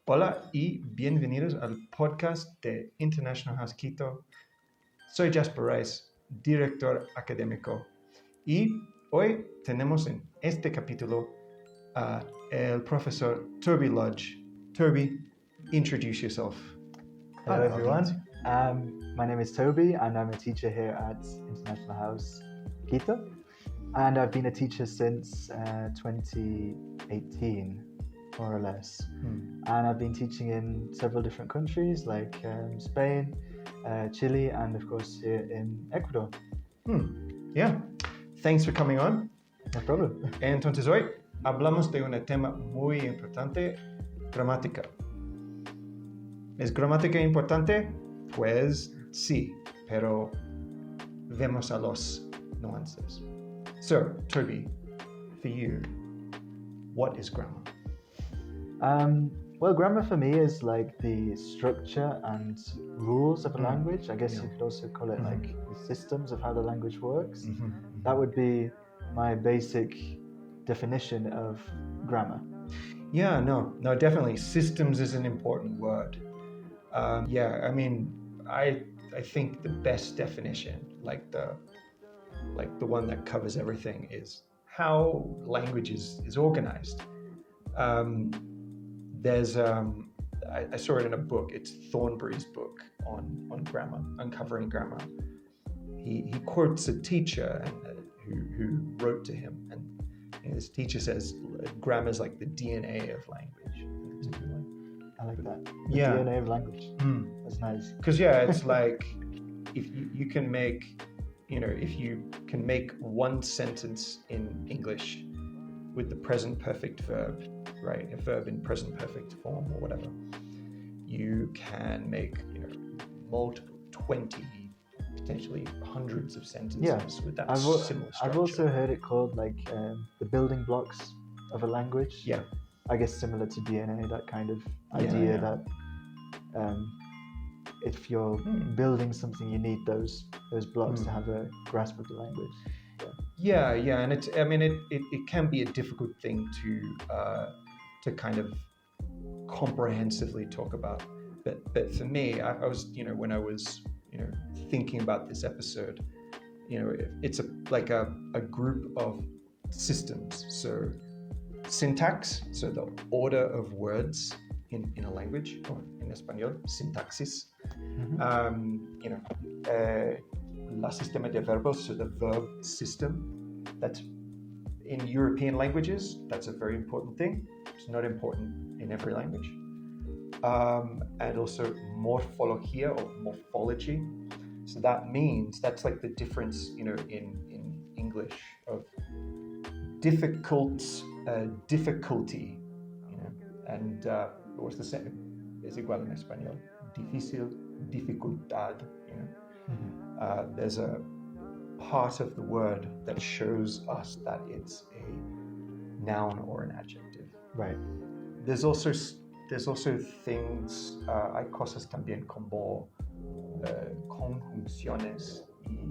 Hola y bienvenidos al podcast de International House Quito. Soy Jasper Rice, director académico, y hoy tenemos en este capítulo a el profesor Toby Lodge. Toby, introduce yourself. Hello everyone, my name is Toby and I'm a teacher here at International House Quito, and I've been a teacher since 2018, more or less. And I've been teaching in several different countries like Spain, Chile, and of course here in Ecuador. Yeah, thanks for coming on. No problem. Entonces hoy hablamos de un tema muy importante, gramática. ¿Es gramática importante? Pues sí, pero vemos a los nuances. So, Toby, for you, what is grammar? Well, grammar for me is like the structure and rules of a language. I guess you could also call it like the systems of how the language works. That would be my basic definition of grammar. Yeah, no, definitely. Systems is an important word. I think the best definition, like the one that covers everything, is how language is organized. I saw it in a book. It's Thornbury's book on grammar, uncovering grammar. He quotes a teacher who wrote to him, and this teacher says grammar is like the DNA of language. It's a good one. I like that. The Yeah. DNA of language. That's nice. Because it's like if you can make one sentence in English with the present perfect verb, right? A verb in present perfect form or whatever. You can make, multiple, 20, potentially hundreds of sentences with that similar structure. I've also heard it called like the building blocks of a language. Yeah. I guess similar to DNA, that kind of idea that if you're building something, you need those blocks to have a grasp of the language. Yeah, and it can be a difficult thing to kind of comprehensively talk about. But for me, I was, when I was, thinking about this episode, it's like a group of systems. So syntax, so the order of words in a language, or in español, sintaxis. La sistema de verbos, so the verb system. That's in European languages, that's a very important thing. It's not important in every language. And also morphologia or morphology. So that means that's like the difference, in English of difficulty, and what's the same? Es igual en español. Difícil, dificultad, There's a part of the word that shows us that it's a noun or an adjective. Right. There's also things, hay cosas también como conjunciones y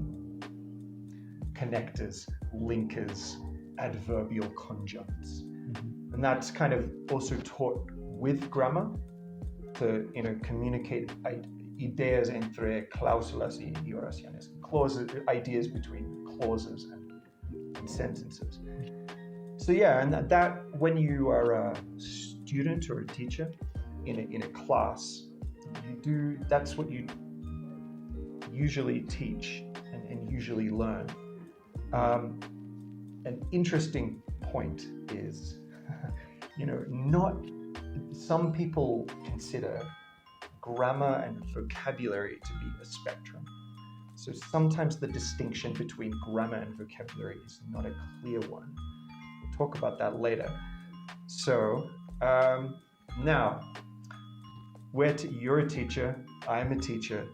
connectors, linkers, adverbial conjuncts. And that's kind of also taught with grammar to, communicate ideas entre cláusulas y oraciones, clauses, ideas between clauses and sentences. So and that when you are a student or a teacher in a class, that's what you usually teach and usually learn. An interesting point is, not some people consider grammar and vocabulary to be a spectrum. So sometimes the distinction between grammar and vocabulary is not a clear one. We'll talk about that later. So now, you're a teacher, I'm a teacher.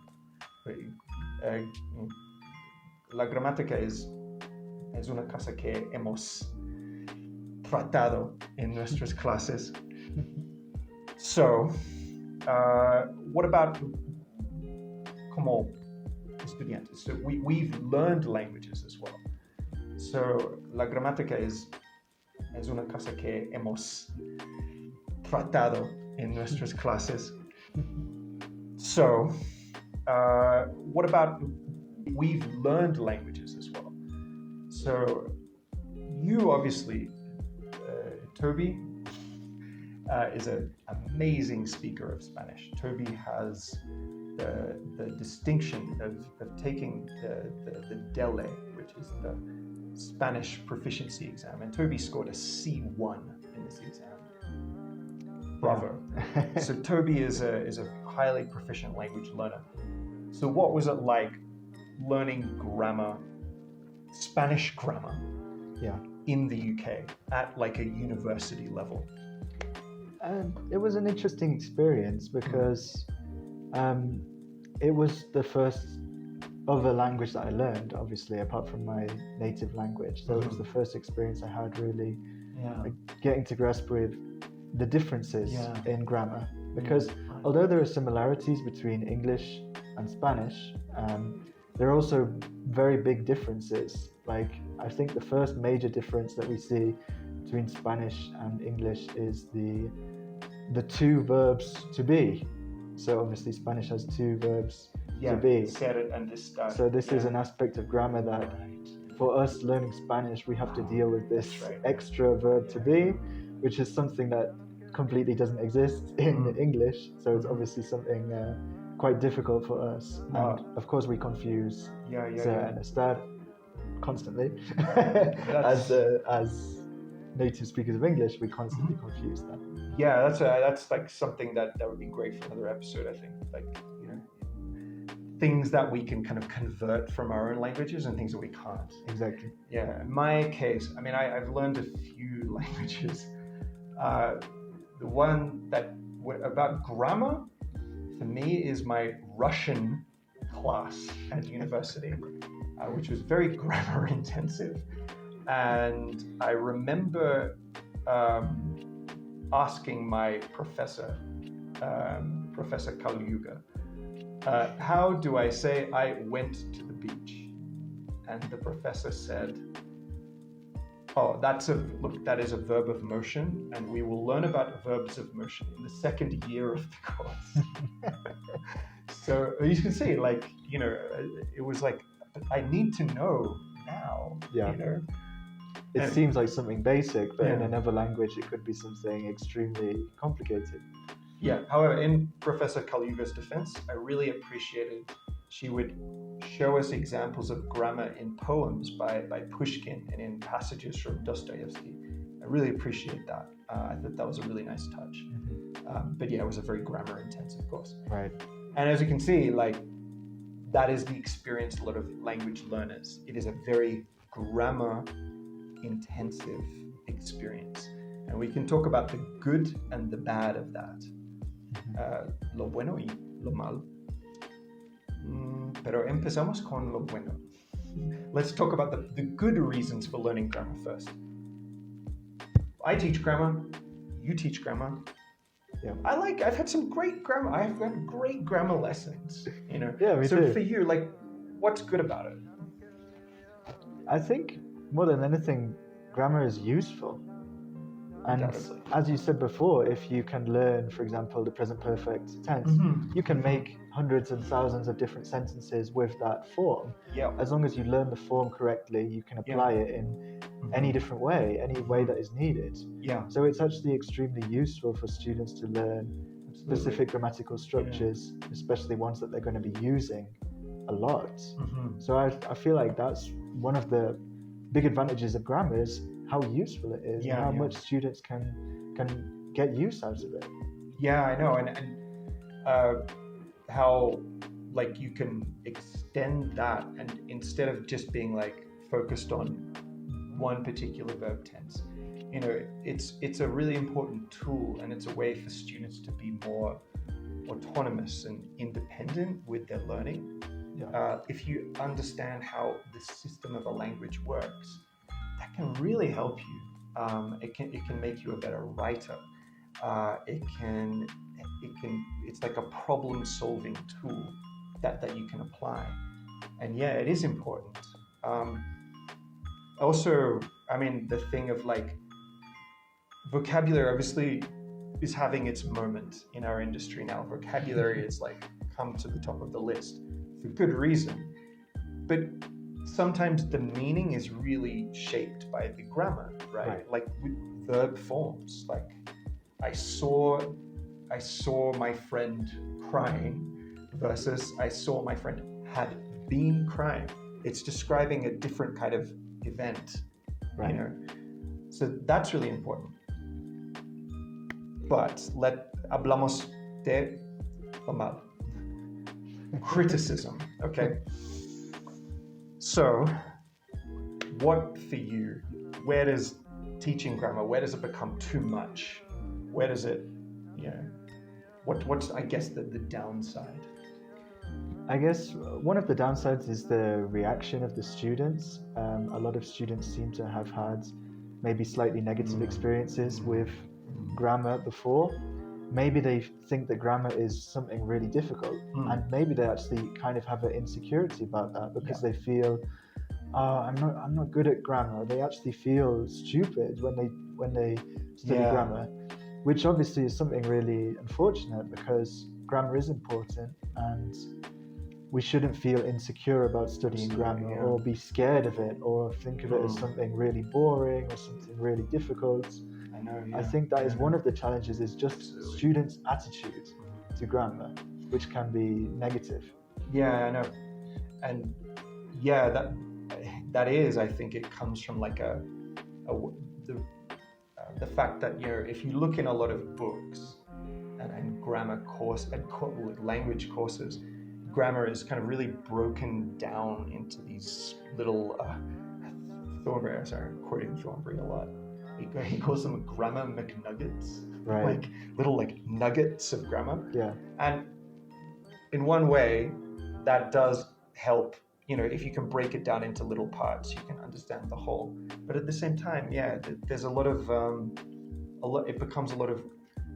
La gramática es una cosa que hemos tratado en nuestras clases. So, what about como estudiantes? So we've learned languages as well. So la gramática es una cosa que hemos tratado en nuestras clases. So, what about we've learned languages as well? So, you obviously, Toby, is an amazing speaker of Spanish. Toby has the distinction of taking the DELE, which is the Spanish proficiency exam, and Toby scored a C1 in this exam. Bravo. So Toby is a highly proficient language learner. So what was it like learning grammar, Spanish grammar, in the UK at like a university level? It was an interesting experience because it was the first other language that I learned, obviously, apart from my native language. So it was the first experience I had really like, getting to grasp with the differences in grammar. Because although there are similarities between English and Spanish, there are also very big differences. Like, I think the first major difference that we see between Spanish and English is the two verbs to be. So obviously Spanish has two verbs to be. Ser and estar. So this is an aspect of grammar that for us learning Spanish, we have to deal with this extra verb to be, which is something that completely doesn't exist in English. So it's obviously something quite difficult for us. And of course we confuse ser and estar constantly. As native speakers of English, we constantly confuse that. Yeah, that's like something that would be great for another episode, I think. Like, things that we can kind of convert from our own languages and things that we can't. Exactly. Yeah, in my case, I mean, I've learned a few languages. The one that about grammar for me is my Russian class at university, which was very grammar intensive. And I remember asking my professor, Professor Kalyuga, how do I say I went to the beach? And the professor said, oh, that is a verb of motion, and we will learn about verbs of motion in the second year of the course. So you can see, like, it was like, I need to know now, It seems like something basic, but in another language, it could be something extremely complicated. Yeah, however, in Professor Kalyuga's defense, I really appreciated she would show us examples of grammar in poems by Pushkin and in passages from Dostoevsky. I really appreciate that. I thought that was a really nice touch. But yeah, it was a very grammar intensive course. Right. And as you can see, like, that is the experience of a lot of language learners. It is a very grammar intensive experience. And we can talk about the good and the bad of that. Lo bueno y lo malo. Pero empezamos con lo bueno. Let's talk about the good reasons for learning grammar first. I teach grammar. You teach grammar. Yeah. I've had some great grammar. I've had great grammar lessons. Yeah, me so too. For you, like, what's good about it? I think more than anything, grammar is useful. And as you said before, if you can learn, for example, the present perfect tense, you can make hundreds and thousands of different sentences with that form. Yeah. As long as you learn the form correctly, you can apply it in any different way, any way that is needed. Yeah. So it's actually extremely useful for students to learn specific grammatical structures, especially ones that they're going to be using a lot. So I feel like that's one of the big advantages of grammar is how useful it is and how much students can get use out of it. Yeah, I know, and how, like, you can extend that, and instead of just being like focused on one particular verb tense, it's a really important tool, and it's a way for students to be more autonomous and independent with their learning. If you understand how the system of a language works, that can really help you. It can make you a better writer. It's like a problem-solving tool that you can apply. And yeah, it is important. Also, I mean, the thing of like vocabulary, obviously, is having its moment in our industry now. Vocabulary is like come to the top of the list for good reason. But sometimes the meaning is really shaped by the grammar, right? Like with verb forms. Like I saw my friend crying versus I saw my friend had been crying. It's describing a different kind of event, you know. So that's really important. But hablamos de mal. Criticism, okay? So, what for you? Where does teaching grammar, where does it become too much? Where does it, you know, what's I guess the downside? I guess one of the downsides is the reaction of the students. A lot of students seem to have had maybe slightly negative experiences with grammar before. Maybe they think that grammar is something really difficult, and maybe they actually kind of have an insecurity about that because they feel, oh, I'm not good at grammar. They actually feel stupid when they study grammar, which obviously is something really unfortunate because grammar is important and we shouldn't feel insecure about studying grammar or be scared of it or think of it as something really boring or something really difficult. I know. I think that is one of the challenges, is just students' attitude to grammar, which can be negative. Yeah, I know. And that is, I think it comes from like the fact that, you know, if you look in a lot of books and grammar course and language courses, grammar is kind of really broken down into these little Thornbury, sorry, I'm quoting Thornbury a lot. He calls them grammar McNuggets, like little like nuggets of grammar. Yeah. And in one way, that does help. You know, if you can break it down into little parts, you can understand the whole. But at the same time, there's a lot of it becomes a lot of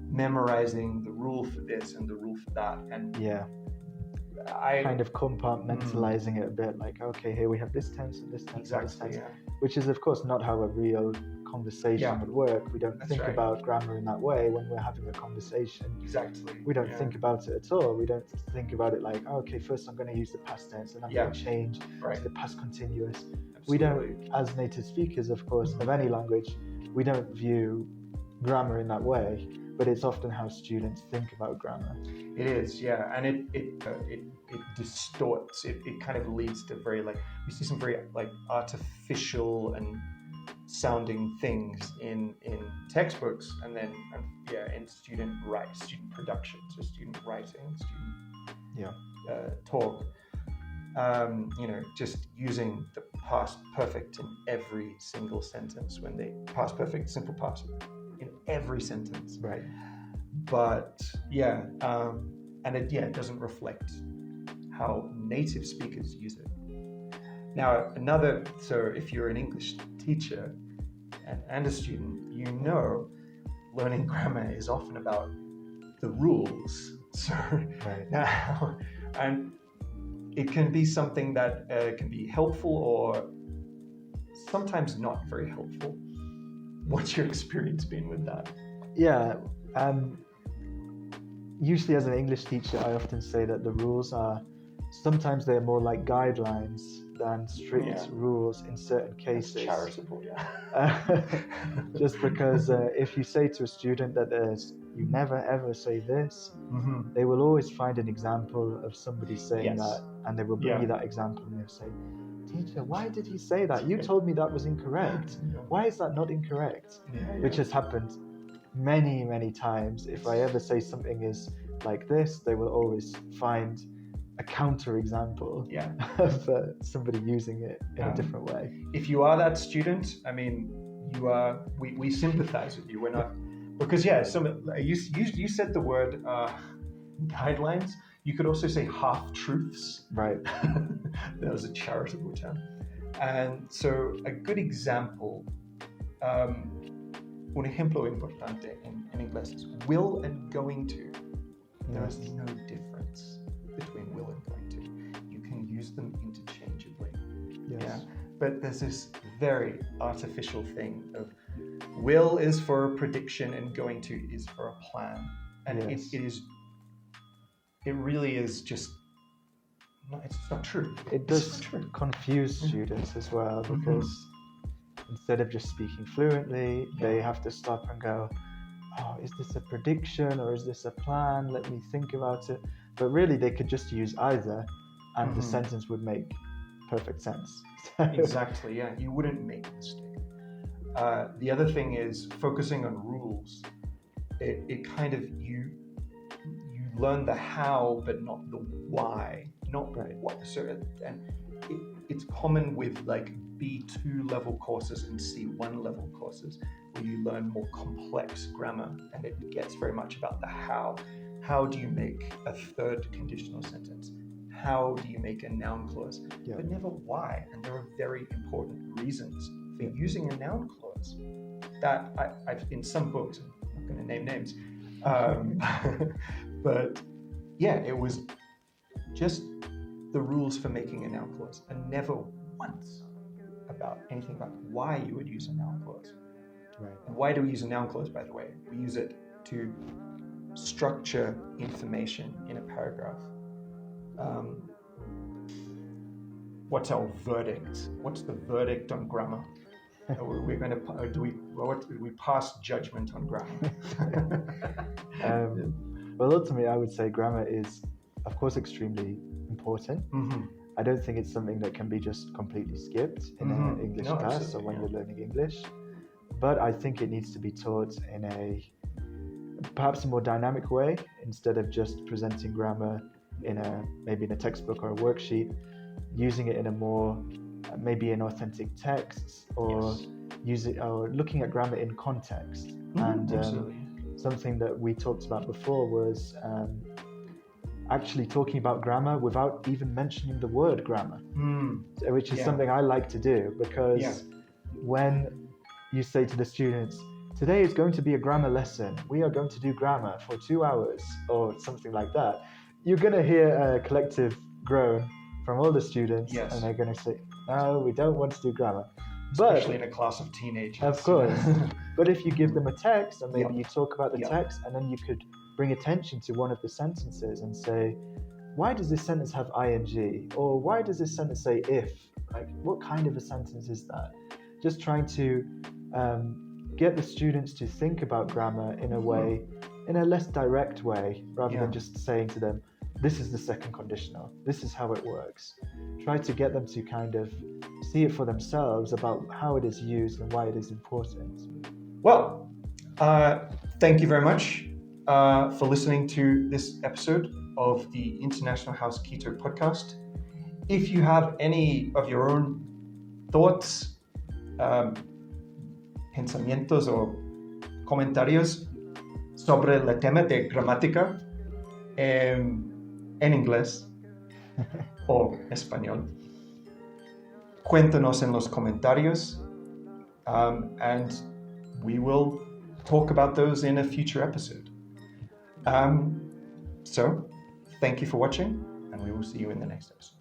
memorizing the rule for this and the rule for that, and I kind of compartmentalizing it a bit, like, okay, here we have this tense and this tense and this tense, which is of course not how a real conversation would work. We don't think about grammar in that way when we're having a conversation. Exactly. We don't think about it at all. We don't think about it like, okay, first I'm going to use the past tense and I'm going to change to the past continuous. Absolutely. We don't, as native speakers, of course, of any language, we don't view grammar in that way, but it's often how students think about grammar. It is, and it distorts. It kind of leads to very we see some very artificial and sounding things in textbooks, and then in student production, so student writing, student talk. Just using the past perfect in every single sentence when they past perfect, simple past in every sentence. Right. But and it doesn't reflect how native speakers use it. Now, so if you're an English teacher and a student, you know learning grammar is often about the rules. So now, and it can be something that can be helpful or sometimes not very helpful. What's your experience been with that? Usually as an English teacher, I often say that the rules sometimes they're more like guidelines than strict rules in certain cases. That's charitable, Just because if you say to a student that you never ever say this, they will always find an example of somebody saying that, and they will bring you that example and they'll say, teacher, why did he say that? You told me that was incorrect. Why is that not incorrect? Which has happened many, many times. If I ever say something is like this, they will always find a counter example of somebody using it in a different way. If you are that student, I mean, we sympathize with you. We're not, because you said the word guidelines. You could also say half-truths. Right. That was a charitable term. And so a good example, un ejemplo importante en inglés is will and going to. There is no difference between will and going to. You can use them interchangeably. Yes. Yeah. But there's this very artificial thing of will is for prediction, and going to is for a plan. And it really is just, it's not true. It does confuse students as well, because instead of just speaking fluently, they have to stop and go, oh, is this a prediction or is this a plan? Let me think about it. But really, they could just use either, and the sentence would make perfect sense. Exactly, yeah. You wouldn't make a mistake. The other thing is focusing on rules. It kind of, you learn the how, but not the why. Not what. So, and it's common with like B2 level courses and C1 level courses, where you learn more complex grammar, and it gets very much about the how. How do you make a third conditional sentence? How do you make a noun clause? But never why. And there are very important reasons for using a noun clause that I've in some books, I'm not going to name names, but yeah, it was just the rules for making a noun clause, and never once about anything about why you would use a noun clause. Right. And why do we use a noun clause, by the way? We use it to structure information in a paragraph. What's our verdict? What's the verdict on grammar? We're going to do we pass judgment on grammar? Well, ultimately, I would say grammar is, of course, extremely important. I don't think it's something that can be just completely skipped in an English class or when you're learning English. But I think it needs to be taught in perhaps a more dynamic way, instead of just presenting grammar maybe in a textbook or a worksheet, using it in a more maybe in authentic texts, or looking at grammar in context. And something that we talked about before was actually talking about grammar without even mentioning the word grammar, which is something I like to do, because when you say to the students, today is going to be a grammar lesson, we are going to do grammar for 2 hours or something like that, you're going to hear a collective groan from all the students, and they're going to say, no, we don't want to do grammar. Especially in a class of teenagers. Of course. But if you give them a text, and maybe you talk about the text, and then you could bring attention to one of the sentences and say, why does this sentence have ing? Or why does this sentence say if? Like, what kind of a sentence is that? Just trying to get the students to think about grammar in a way, in a less direct way, rather than just saying to them, this is the second conditional, this is how it works. Try to get them to kind of see it for themselves about how it is used and why it is important. Well, thank you very much for listening to this episode of the International House Keto podcast. If you have any of your own thoughts, pensamientos o comentarios sobre el tema de gramática en inglés o español, cuéntanos en los comentarios, and we will talk about those in a future episode. So, thank you for watching, and we will see you in the next episode.